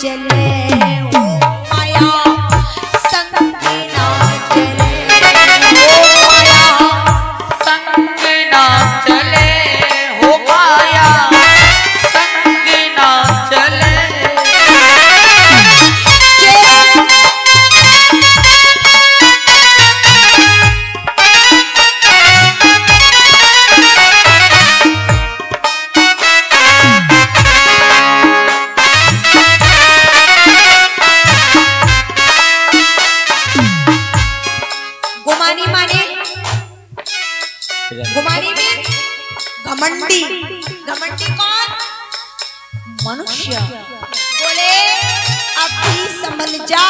चले हो माया संग ना चले, हो माया संग ना चले, हो माया संग ना चले। गुमानी माने गुमानी में घमंडी, घमंडी कौन? मनुष्य। बोले अब भी समझ जा,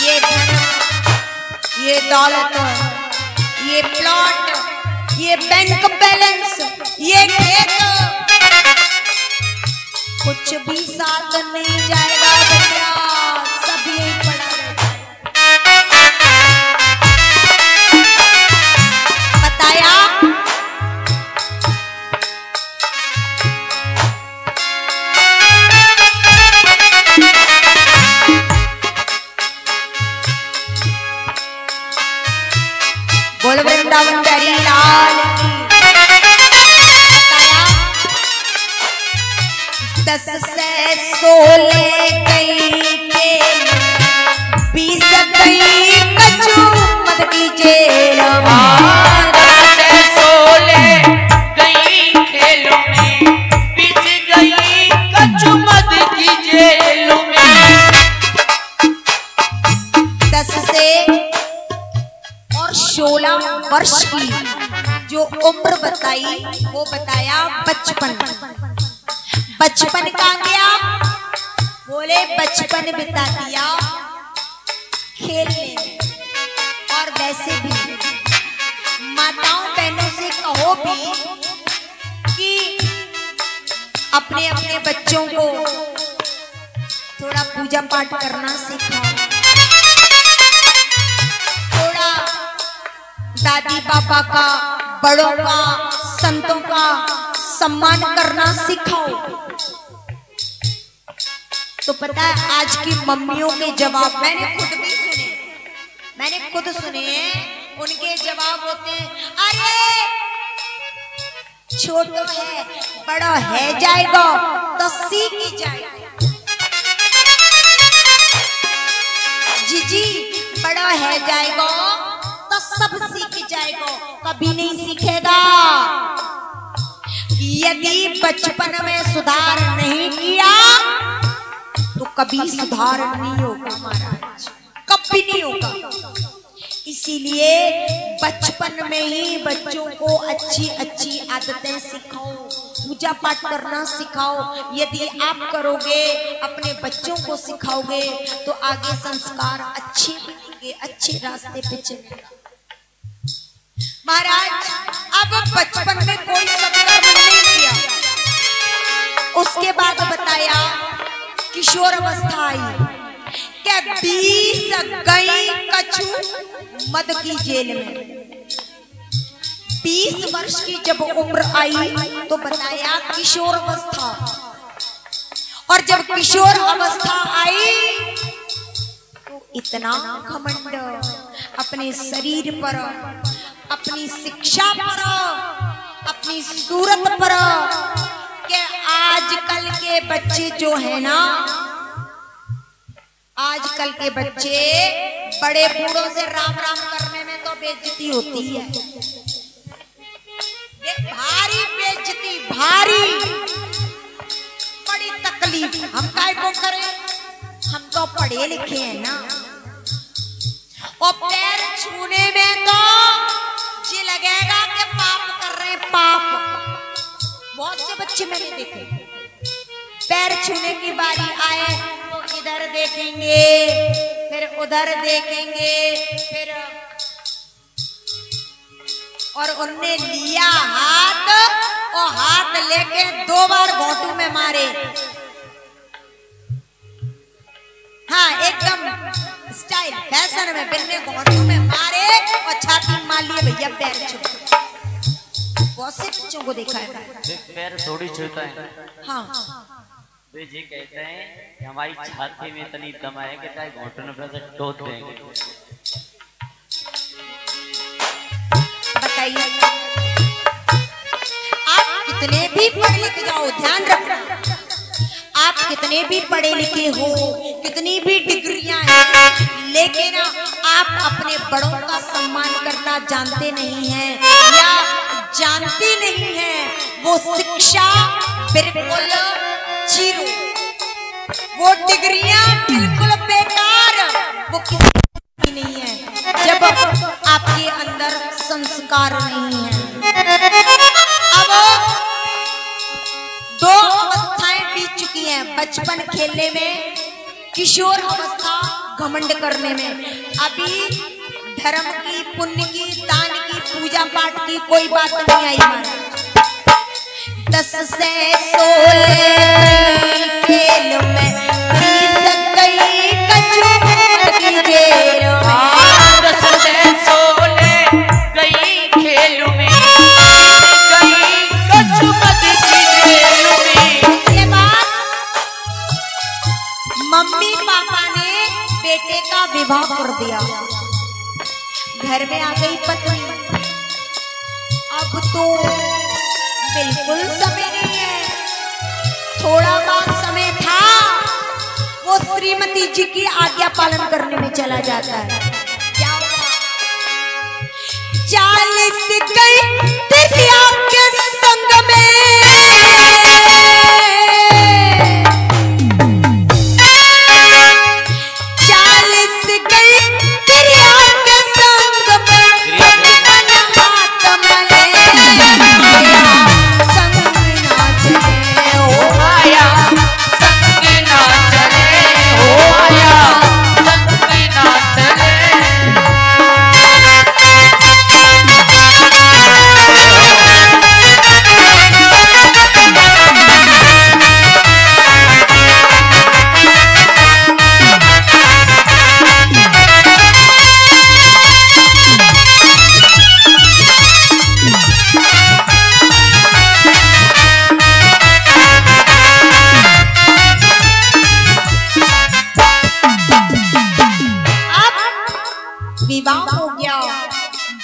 ये धन, ये दौलत, ये प्लॉट, ये बैंक बैलेंस, ये खेत कुछ भी साथ नहीं जाएगा बेटा, सब यही पड़ा रहेगा। बताया बोल वृंदावन बिहारी लाल की। बताया 10 से 16 गई के 20 गई कचू मत की जेल में। 10 से 16 गई खेलों में, 20 गई कचू मत की जेलों में। 10 से और 16 वर्ष की जो उम्र बताई वो बताया बचपन। बचपन का गया, बोले बचपन बिता दिया खेलने में। और वैसे भी माताओं बहनों से कहो भी कि अपने अपने बच्चों को थोड़ा पूजा पाठ करना सिखाओ, थोड़ा दादी पापा का, बड़ों का, संतों का सम्मान करना सिखाओ। तो पता है आज की मम्मियों के जवाब मैंने खुद भी सुने, मैंने खुद सुने हैं। उनके जवाब होते हैं, अरे छोटा है बड़ा है जाएगा तो सीख ही जाएगा। जी बड़ा है जाएगा तो सब सीख जाएगा, कभी नहीं सीखेगा। यदि बचपन में सुधार नहीं किया तो कभी सुधार नहीं होगा महाराज, कभी नहीं होगा। इसीलिए बचपन में ही बच्चों को अच्छी अच्छी आदतें सिखाओ, पूजा पाठ करना सिखाओ। यदि आप करोगे, अपने बच्चों को सिखाओगे तो आगे संस्कार अच्छे बनेंगे, अच्छे रास्ते पे चलेगा। महाराज अब बचपन में कोई संस्कार नहीं किया, उसके बाद बताया किशोर अवस्था आई क्या 20 गई कछू मद की जेल में। 20 वर्ष की जब उम्र आई तो बताया किशोर अवस्था। और जब किशोर अवस्था आई तो इतना घमंड अपने शरीर पर, अपनी शिक्षा पर, अपनी सूरत पर कि आजकल के बच्चे जो है ना, आजकल के बच्चे बड़े बूढ़ों से राम राम करने में तो बेइज्जती होती है, भारी बेइज्जती, भारी बड़ी तकलीफ। हम काय को करें, हम तो पढ़े लिखे हैं ना। और पैर छूने में तो जी लगेगा कि पाप कर रहे हैं, पाप। बहुत से बच्चे मैंने देखे पैर छूने की बारी आए तो इधर देखेंगे, फिर उधर देखेंगे, फिर और उनने लिया हाथ और हाथ लेके 2 बार घोंटू में मारे। हाँ एकदम स्टाइल फैशन में बिन्ने घोंटू में मारे और छाती मार लिए भैया पैर छू। बहुत से बच्चों को देखा है, पैर थोड़ी छूता है। हाँ तो ये कहते हैं कि हमारी छाती में इतनी दम है कि चाहे घुटनों पर से टोक देंगे। बताइए, आप कितने भी पढ़े लिखे जाओ, ध्यान रखना, आप कितने भी पढ़े लिखे हो, कितनी भी डिग्रियां हैं, लेकिन आप अपने बड़ों का सम्मान करना जानते नहीं हैं या जानती नहीं हैं। वो शिक्षा बिल्कुल जीरो, वो डिग्रियां बिल्कुल बेकार, वो किसी की नहीं है जब आपके अंदर संस्कार नहीं है। अब दो अवस्थाएं बीत चुकी हैं, बचपन खेलने में, किशोर अवस्था घमंड करने में। अभी धर्म की, पुण्य की, दान की, पूजा पाठ की कोई बात नहीं आई हमारे। 10 से 16 खेल में 20 गई कचूमर की जेल में। 10 से 16 गई खेल में, गई कचूमर की जेल में। ये बात मम्मी पापा ने बेटे का विवाह कर दिया, घर में आ गई पत्नी। अब तो बिल्कुल समय नहीं है, थोड़ा बहुत समय था, वो श्रीमती जी की आज्ञा पालन करने में चला जाता है। क्या हुआ? 40 गई तिथिया के संग में, 40 गई तिथिया के संग में, हाथ मले संग ना चले ओ आया संग ना चले, ओ आया संग ना चले। विवाह हो गया,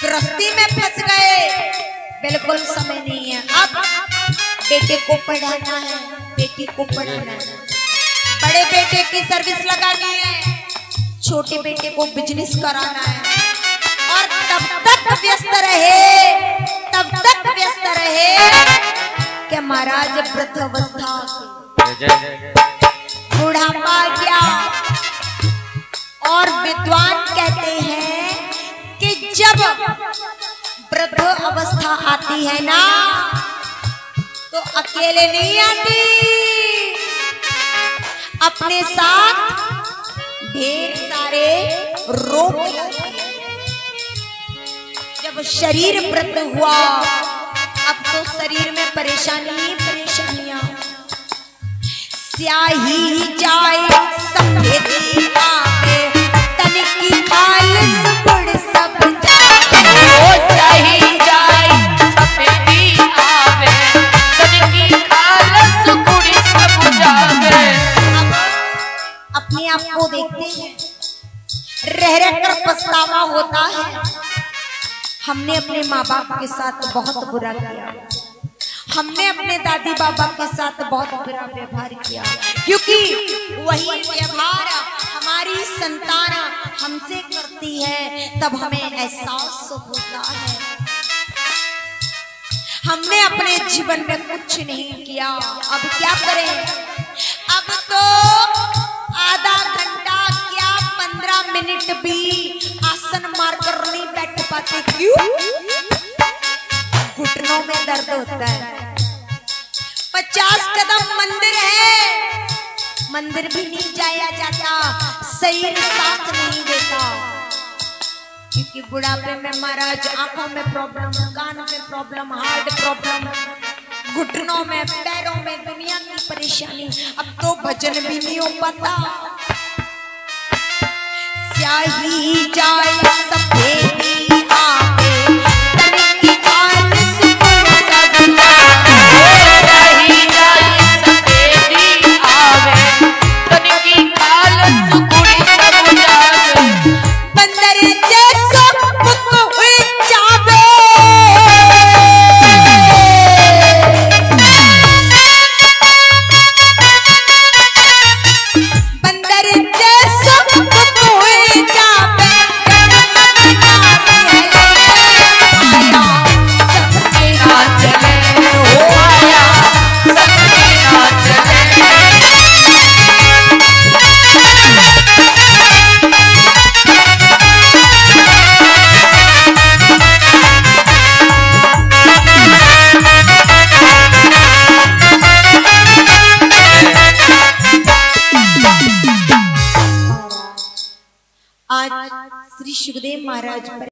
गृहस्थी में फंस गए, बिल्कुल समय नहीं है। अब बेटे को पढ़ाना है, बेटी को पढ़ाना है, बड़े बेटे की सर्विस लगानी है, छोटे बेटे को बिजनेस कराना है, और तब तक व्यस्त रहे कि महाराज वृद्धावस्था, बुढ़ापा गया। और विद्वान कहते हैं कि जब वृद्ध अवस्था आती है ना, तो अकेले नहीं आती, अपने साथ ढेर सारे रोग लाती है। जब शरीर वृद्ध हुआ, अब तो शरीर में परेशानी ही परेशानियां, स्याही जाए सफेदी आवे, तन की खालस गुड़ सब जाए, ओ चाही जाए सफेदी आवे, तन की खालस गुड़ सब जावे। अब अपने आप को देखते हैं, रह कर पछतावा होता है। हमने अपने माँ बाप के साथ बहुत बुरा किया, हमने अपने दादी बाबा के साथ बहुत बुरा व्यवहार किया, क्योंकि वही व्यवहार हमारी संतान हमसे करती है, तब हमें एहसास होता है। हमने अपने जीवन में कुछ नहीं किया, अब क्या करें? अब तो आधा घंटा क्या 15 मिनट भी आसन मारकर नहीं बैठ पाते। क्यों? घुटनों में दर्द होता है। 50 कदम मंदिर है, मंदिर भी नहीं जाया जाता, शरीर साथ नहीं देता, क्योंकि बुढ़ापे में महाराज आंखों में प्रॉब्लम, कान में प्रॉब्लम, हार्ट प्रॉब्लम, घुटनों में, पैरों में दुनिया की परेशानी। अब तो भजन भी नहीं हो पाता। स्याही जाए सफेदी आवे, तन की खालस गुड़ सब जाए, स्याही जाए सफेदी आवे, मौज पर